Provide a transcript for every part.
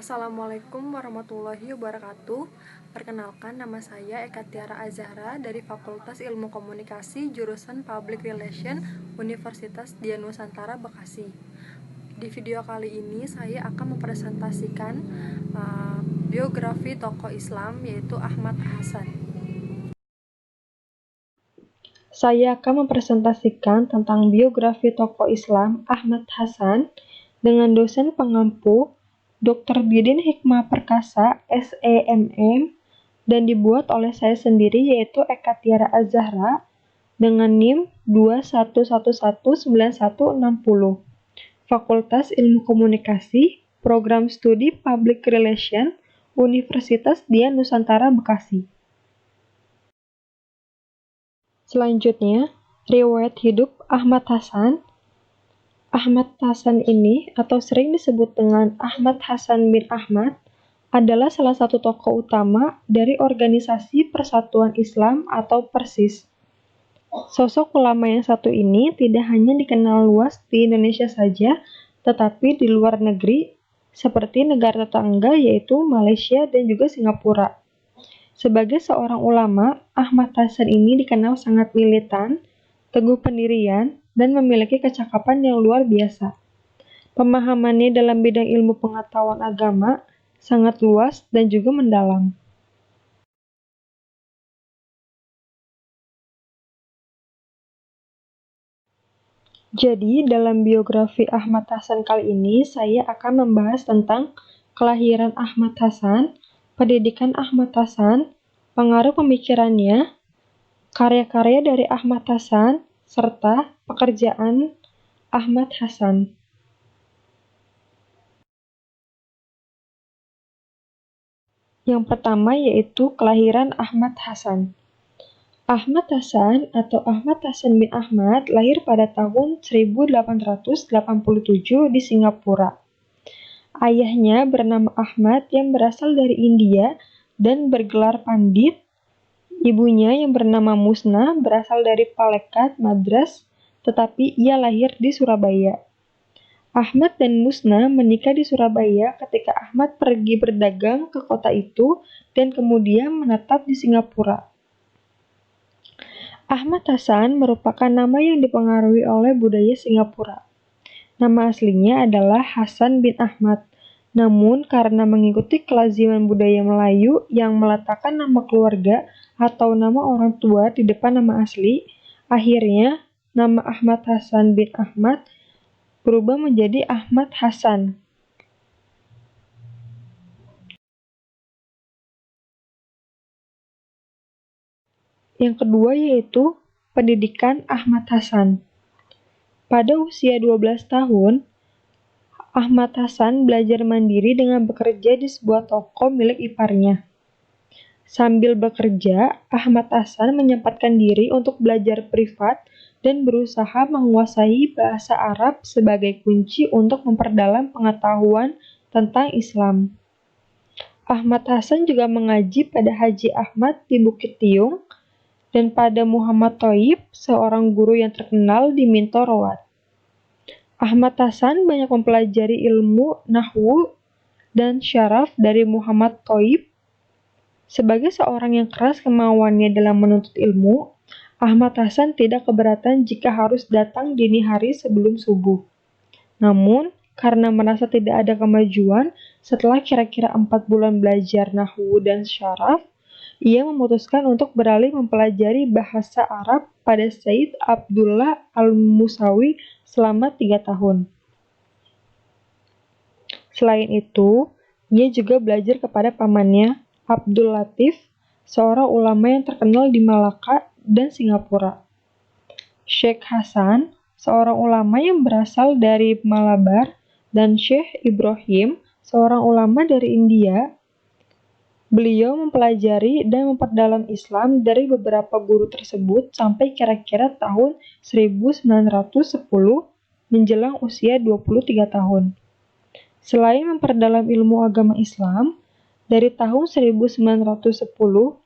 Assalamualaikum warahmatullahi wabarakatuh. Perkenalkan, nama saya Eka Tiara Azahra dari Fakultas Ilmu Komunikasi jurusan Public Relation Universitas Dianusantara Bekasi. Di video kali ini saya akan mempresentasikan biografi tokoh Islam yaitu Ahmad Hasan. Saya akan mempresentasikan tentang biografi tokoh Islam Ahmad Hasan dengan dosen pengampu Dr. Bidin Hikmah Perkasa, SEMM, dan dibuat oleh saya sendiri yaitu Eka Tiara Azahra dengan NIM 21119160. Fakultas Ilmu Komunikasi, Program Studi Public Relation, Universitas Dianusantara Bekasi. Selanjutnya, riwayat hidup Ahmad Hasan. Ahmad Hasan ini, atau sering disebut dengan Ahmad Hasan bin Ahmad, adalah salah satu tokoh utama dari Organisasi Persatuan Islam atau PERSIS. Sosok ulama yang satu ini tidak hanya dikenal luas di Indonesia saja, tetapi di luar negeri, seperti negara tetangga yaitu Malaysia dan juga Singapura. Sebagai seorang ulama, Ahmad Hasan ini dikenal sangat militan, teguh pendirian, dan memiliki kecakapan yang luar biasa. Pemahamannya dalam bidang ilmu pengetahuan agama sangat luas dan juga mendalam. Jadi, dalam biografi Ahmad Hasan kali ini, saya akan membahas tentang kelahiran Ahmad Hasan, pendidikan Ahmad Hasan, pengaruh pemikirannya, karya-karya dari Ahmad Hasan, serta pekerjaan Ahmad Hasan. Yang pertama yaitu kelahiran Ahmad Hasan. Ahmad Hasan atau Ahmad Hasan bin Ahmad lahir pada tahun 1887 di Singapura. Ayahnya bernama Ahmad yang berasal dari India dan bergelar pandit. Ibunya yang bernama Musna berasal dari Palekat, Madras, tetapi ia lahir di Surabaya. Ahmad dan Musna menikah di Surabaya ketika Ahmad pergi berdagang ke kota itu dan kemudian menetap di Singapura. Ahmad Hasan merupakan nama yang dipengaruhi oleh budaya Singapura. Nama aslinya adalah Hasan bin Ahmad. Namun karena mengikuti kelaziman budaya Melayu yang meletakkan nama keluarga atau nama orang tua di depan nama asli, akhirnya nama Ahmad Hasan bin Ahmad berubah menjadi Ahmad Hasan. Yang kedua yaitu pendidikan Ahmad Hasan. Pada usia 12 tahun, Ahmad Hasan belajar mandiri dengan bekerja di sebuah toko milik iparnya. Sambil bekerja, Ahmad Hasan menyempatkan diri untuk belajar privat dan berusaha menguasai bahasa Arab sebagai kunci untuk memperdalam pengetahuan tentang Islam. Ahmad Hasan juga mengaji pada Haji Ahmad di Bukit Tiung dan pada Muhammad Thoib, seorang guru yang terkenal di Minto Roat. Ahmad Hasan banyak mempelajari ilmu nahwu dan syaraf dari Muhammad Thoib. Sebagai seorang yang keras kemauannya dalam menuntut ilmu, Ahmad Hasan tidak keberatan jika harus datang dini hari sebelum subuh. Namun, karena merasa tidak ada kemajuan, setelah kira-kira 4 bulan belajar nahwu dan syaraf, ia memutuskan untuk beralih mempelajari bahasa Arab pada Said Abdullah Al-Musawi selama 3 tahun. Selain itu, ia juga belajar kepada pamannya, Abdul Latif, seorang ulama yang terkenal di Malaka dan Singapura. Syekh Hasan, seorang ulama yang berasal dari Malabar, dan Syekh Ibrahim, seorang ulama dari India. Beliau mempelajari dan memperdalam Islam dari beberapa guru tersebut sampai kira-kira tahun 1910 menjelang usia 23 tahun. Selain memperdalam ilmu agama Islam, dari tahun 1910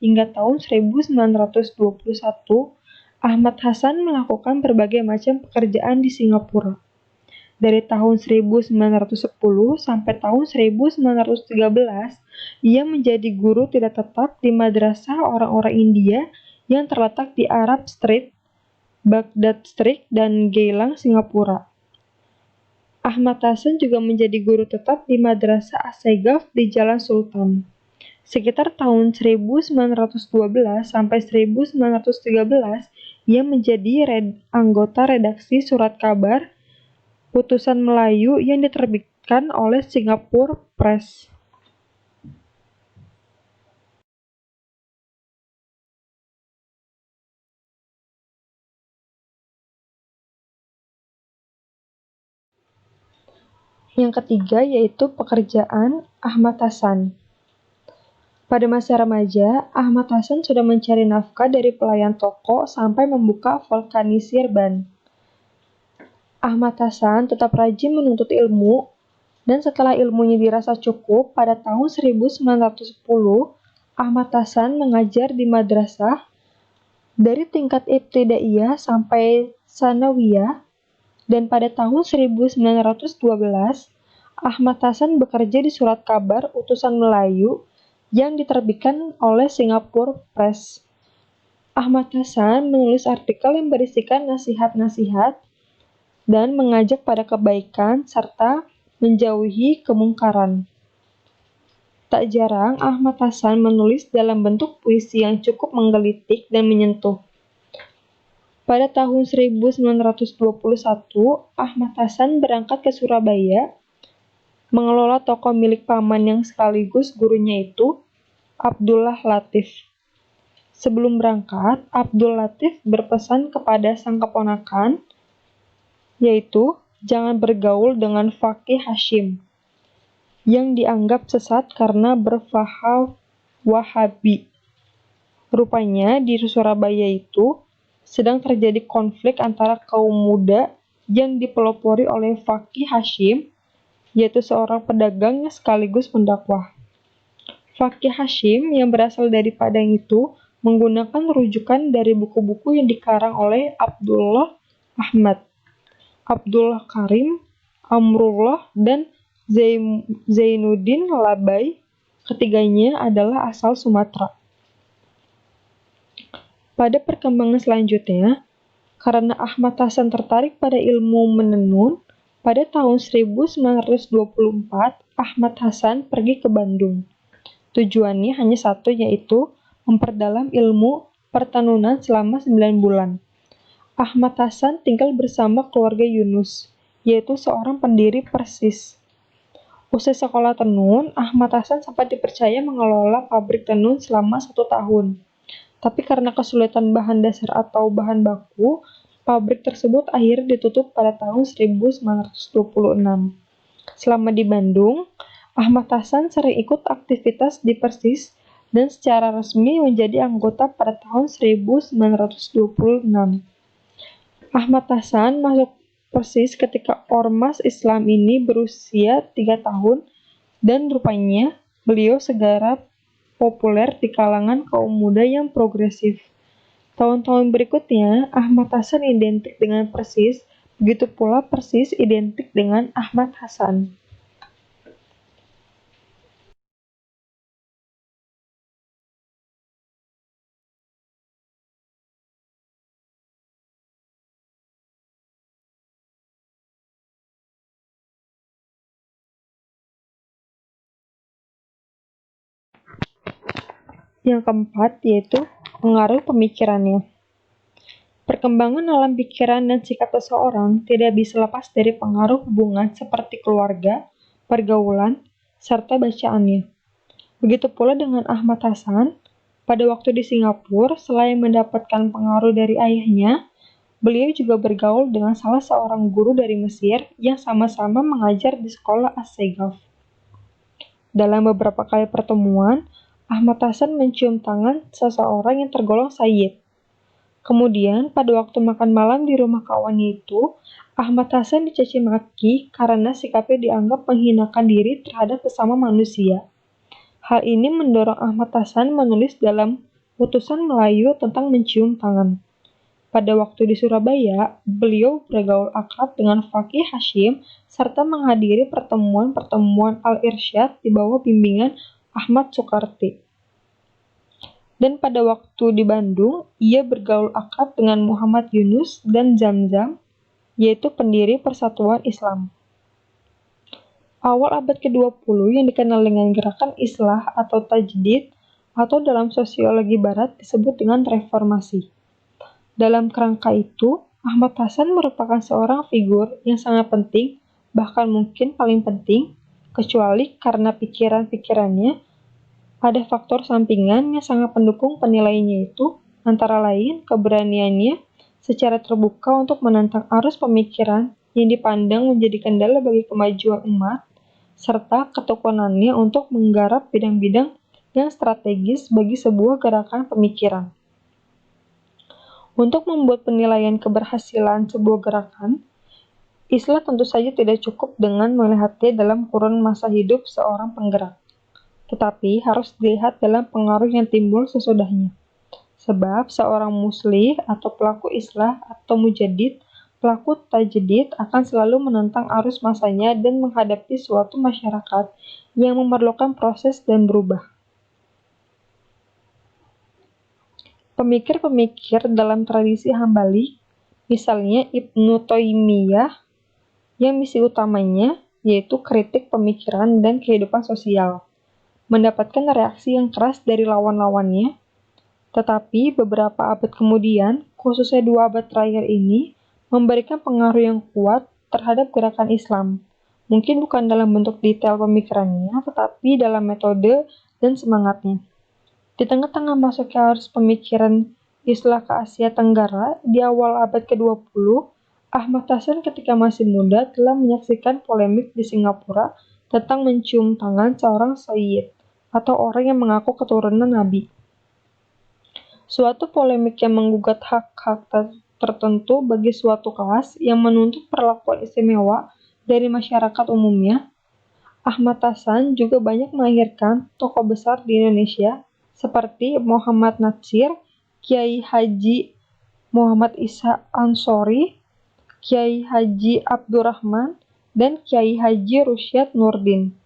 hingga tahun 1921, Ahmad Hasan melakukan berbagai macam pekerjaan di Singapura. Dari tahun 1910 sampai tahun 1913, ia menjadi guru tidak tetap di madrasah orang-orang India yang terletak di Arab Street, Baghdad Street, dan Geylang, Singapura. Ahmad Hasan juga menjadi guru tetap di Madrasah As-Saghaf di Jalan Sultan. Sekitar tahun 1912 sampai 1913, ia menjadi anggota redaksi surat kabar Utusan Melayu yang diterbitkan oleh Singapore Press. Yang ketiga yaitu pekerjaan Ahmad Hasan. Pada masa remaja, Ahmad Hasan sudah mencari nafkah dari pelayan toko sampai membuka vulkanisir ban. Ahmad Hasan tetap rajin menuntut ilmu, dan setelah ilmunya dirasa cukup, pada tahun 1910, Ahmad Hasan mengajar di madrasah dari tingkat ibtidaiyah sampai sanawiyah, dan pada tahun 1912, Ahmad Hasan bekerja di surat kabar Utusan Melayu yang diterbitkan oleh Singapore Press. Ahmad Hasan menulis artikel yang berisikan nasihat-nasihat dan mengajak pada kebaikan serta menjauhi kemungkaran. Tak jarang Ahmad Hasan menulis dalam bentuk puisi yang cukup menggelitik dan menyentuh. Pada tahun 1921, Ahmad Hasan berangkat ke Surabaya, mengelola toko milik paman yang sekaligus gurunya itu, Abdullah Latif. Sebelum berangkat, Abdul Latif berpesan kepada sang keponakan, yaitu jangan bergaul dengan Faqih Hashim, yang dianggap sesat karena berfaham Wahabi. Rupanya di Surabaya itu sedang terjadi konflik antara kaum muda yang dipelopori oleh Faqih Hashim, yaitu seorang pedagang yang sekaligus pendakwah. Faqih Hashim yang berasal dari Padang itu menggunakan rujukan dari buku-buku yang dikarang oleh Abdullah Ahmad, Abdullah Karim, Amrullah, dan Zainuddin Labai. Ketiganya adalah asal Sumatera. Pada perkembangan selanjutnya, karena Ahmad Hasan tertarik pada ilmu menenun, pada tahun 1924 Ahmad Hasan pergi ke Bandung. Tujuannya hanya satu, yaitu memperdalam ilmu pertenunan selama 9 bulan. Ahmad Hasan tinggal bersama keluarga Yunus, yaitu seorang pendiri Persis. Usai sekolah tenun, Ahmad Hasan sempat dipercaya mengelola pabrik tenun selama 1 tahun. Tapi karena kesulitan bahan dasar atau bahan baku, pabrik tersebut akhirnya ditutup pada tahun 1926. Selama di Bandung, Ahmad Hasan sering ikut aktivitas di Persis dan secara resmi menjadi anggota pada tahun 1926. Ahmad Hasan masuk Persis ketika Ormas Islam ini berusia 3 tahun, dan rupanya beliau segera populer di kalangan kaum muda yang progresif. Tahun-tahun berikutnya, Ahmad Hasan identik dengan Persis, begitu pula Persis identik dengan Ahmad Hasan. Yang keempat yaitu pengaruh pemikirannya. Perkembangan alam pikiran dan sikap seseorang tidak bisa lepas dari pengaruh hubungan seperti keluarga, pergaulan, serta bacaannya. Begitu pula dengan Ahmad Hasan, pada waktu di Singapura, selain mendapatkan pengaruh dari ayahnya, beliau juga bergaul dengan salah seorang guru dari Mesir yang sama-sama mengajar di sekolah As-Saghaf. Dalam beberapa kali pertemuan, Ahmad Hasan mencium tangan seseorang yang tergolong sayyid. Kemudian, pada waktu makan malam di rumah kawannya itu, Ahmad Hasan dicaci maki karena sikapnya dianggap menghinakan diri terhadap sesama manusia. Hal ini mendorong Ahmad Hasan menulis dalam Utusan Melayu tentang mencium tangan. Pada waktu di Surabaya, beliau bergaul akrab dengan Fakih Hashim serta menghadiri pertemuan-pertemuan Al-Irsyad di bawah bimbingan Ahmad Sukarti. Dan pada waktu di Bandung, ia bergaul akrab dengan Muhammad Yunus dan Zamzam, yaitu pendiri Persatuan Islam. Awal abad ke-20 yang dikenal dengan gerakan Islah atau Tajdid, atau dalam sosiologi barat disebut dengan reformasi. Dalam kerangka itu, Ahmad Hasan merupakan seorang figur yang sangat penting, bahkan mungkin paling penting, kecuali karena pikiran-pikirannya ada faktor sampingan yang sangat mendukung penilaiannya itu, antara lain keberaniannya secara terbuka untuk menantang arus pemikiran yang dipandang menjadi kendala bagi kemajuan umat, serta ketekunannya untuk menggarap bidang-bidang yang strategis bagi sebuah gerakan pemikiran. Untuk membuat penilaian keberhasilan sebuah gerakan, Islah tentu saja tidak cukup dengan melihatnya dalam kurun masa hidup seorang penggerak, tetapi harus dilihat dalam pengaruh yang timbul sesudahnya. Sebab seorang muslih atau pelaku Islah atau mujaddid, pelaku tajdid akan selalu menentang arus masanya dan menghadapi suatu masyarakat yang memerlukan proses dan berubah. Pemikir-pemikir dalam tradisi Hambali, misalnya Ibnu Taimiyah, yang misi utamanya yaitu kritik pemikiran dan kehidupan sosial, mendapatkan reaksi yang keras dari lawan-lawannya, tetapi beberapa abad kemudian, khususnya 2 abad terakhir ini, memberikan pengaruh yang kuat terhadap gerakan Islam, mungkin bukan dalam bentuk detail pemikirannya, tetapi dalam metode dan semangatnya. Di tengah-tengah masuknya arus pemikiran Islah ke Asia Tenggara di awal abad ke-20, Ahmad Hasan ketika masih muda telah menyaksikan polemik di Singapura tentang mencium tangan seorang sayyid atau orang yang mengaku keturunan Nabi. Suatu polemik yang menggugat hak-hak tertentu bagi suatu kelas yang menuntut perlakuan istimewa dari masyarakat umumnya. Ahmad Hasan juga banyak melahirkan tokoh besar di Indonesia seperti Muhammad Natsir, Kiai Haji Muhammad Isa Ansori, Kiai Haji Abdurrahman, dan Kiai Haji Rusyad Nurdin.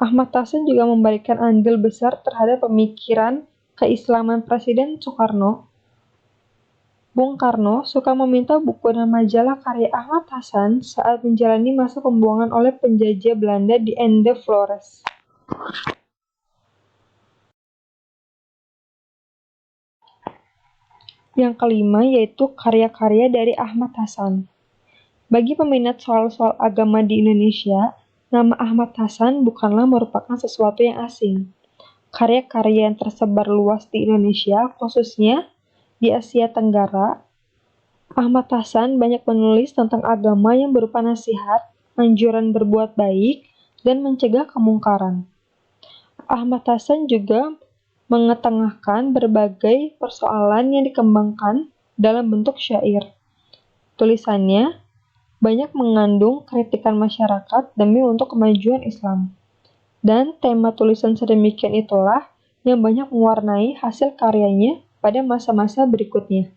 Ahmad Hasan juga memberikan andil besar terhadap pemikiran keislaman Presiden Soekarno. Bung Karno suka meminta buku dan majalah karya Ahmad Hasan saat menjalani masa pembuangan oleh penjajah Belanda di Ende Flores. Yang kelima yaitu karya-karya dari Ahmad Hasan. Bagi peminat soal-soal agama di Indonesia, nama Ahmad Hasan bukanlah merupakan sesuatu yang asing. Karya-karya yang tersebar luas di Indonesia, khususnya di Asia Tenggara, Ahmad Hasan banyak menulis tentang agama yang berupa nasihat, anjuran berbuat baik, dan mencegah kemungkaran. Ahmad Hasan juga mengetengahkan berbagai persoalan yang dikembangkan dalam bentuk syair. Tulisannya banyak mengandung kritikan masyarakat demi untuk kemajuan Islam. Dan tema tulisan sedemikian itulah yang banyak mewarnai hasil karyanya pada masa-masa berikutnya.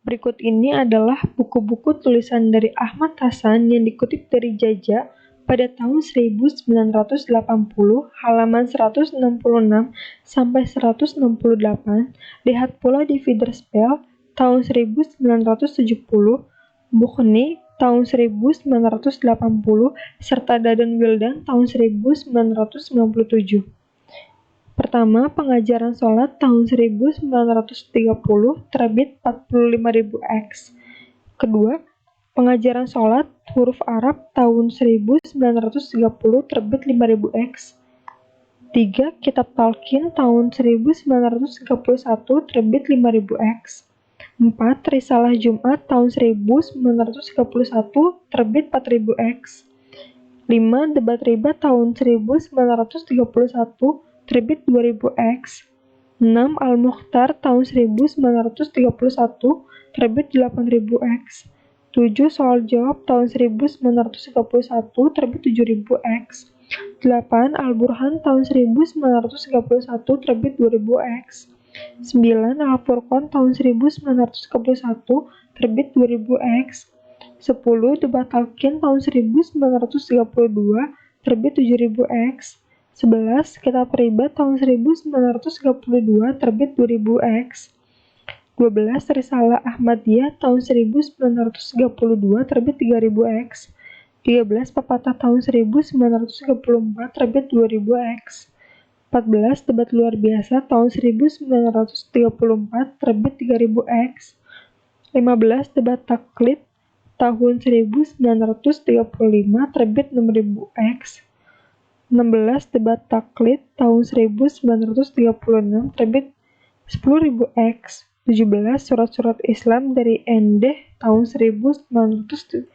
Berikut ini adalah buku-buku tulisan dari Ahmad Hasan yang dikutip dari Jaja pada tahun 1980, halaman 166 sampai 168. Lihat pula di Widerspel tahun 1970, Buchne tahun 1980, serta Daden Wildan tahun 1997. Pertama, pengajaran sholat tahun 1930, terbit 45.000 X. Kedua, pengajaran sholat huruf Arab tahun 1930, terbit 5.000 X. 3. Kitab Talqin tahun 1931, terbit 5.000 X. 4. Risalah Jumat tahun 1931, terbit 4.000 X. 5. Debat Riba tahun 1931, terbit 2000 X. 6. Al-Mukhtar tahun 1931, terbit 8000 X. 7. Soal Jawab tahun 1931, terbit 7000 X. 8. Al-Burhan tahun 1931 terbit 2000X. 9. Al-Furqan tahun 1931 terbit 2000X. 10. Debat Talqin tahun 1932 terbit 7000X. 11. Kitab Riba tahun 1932 terbit 2000X. 12. Risalah Ahmadiyah tahun 1932 terbit 3000X. 13. Pepatah tahun 1934 terbit 2000X. 14. Debat luar biasa tahun 1934 terbit 3000X. 15. Debat taklid tahun 1935 terbit 6000X. 16. Debat taklid tahun 1936 terbit 10.000X. 17. Surat-surat Islam dari Endeh tahun 1937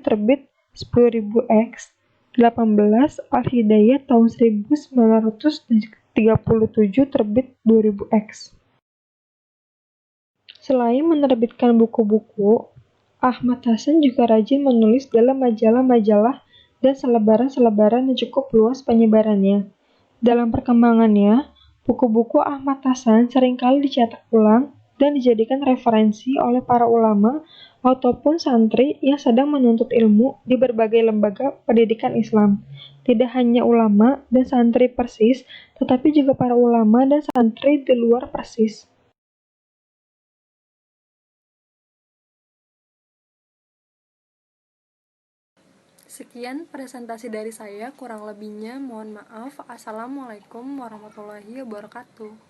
terbit 10.000X. 18. Al-Hidayah tahun 1937 terbit 2000X. Selain menerbitkan buku-buku, Ahmad Hasan juga rajin menulis dalam majalah-majalah dan selebaran-selebaran yang cukup luas penyebarannya. Dalam perkembangannya, buku-buku Ahmad Hasan seringkali dicetak ulang dan dijadikan referensi oleh para ulama ataupun santri yang sedang menuntut ilmu di berbagai lembaga pendidikan Islam. Tidak hanya ulama dan santri Persis, tetapi juga para ulama dan santri di luar Persis. Sekian presentasi dari saya, kurang lebihnya mohon maaf. Assalamualaikum warahmatullahi wabarakatuh.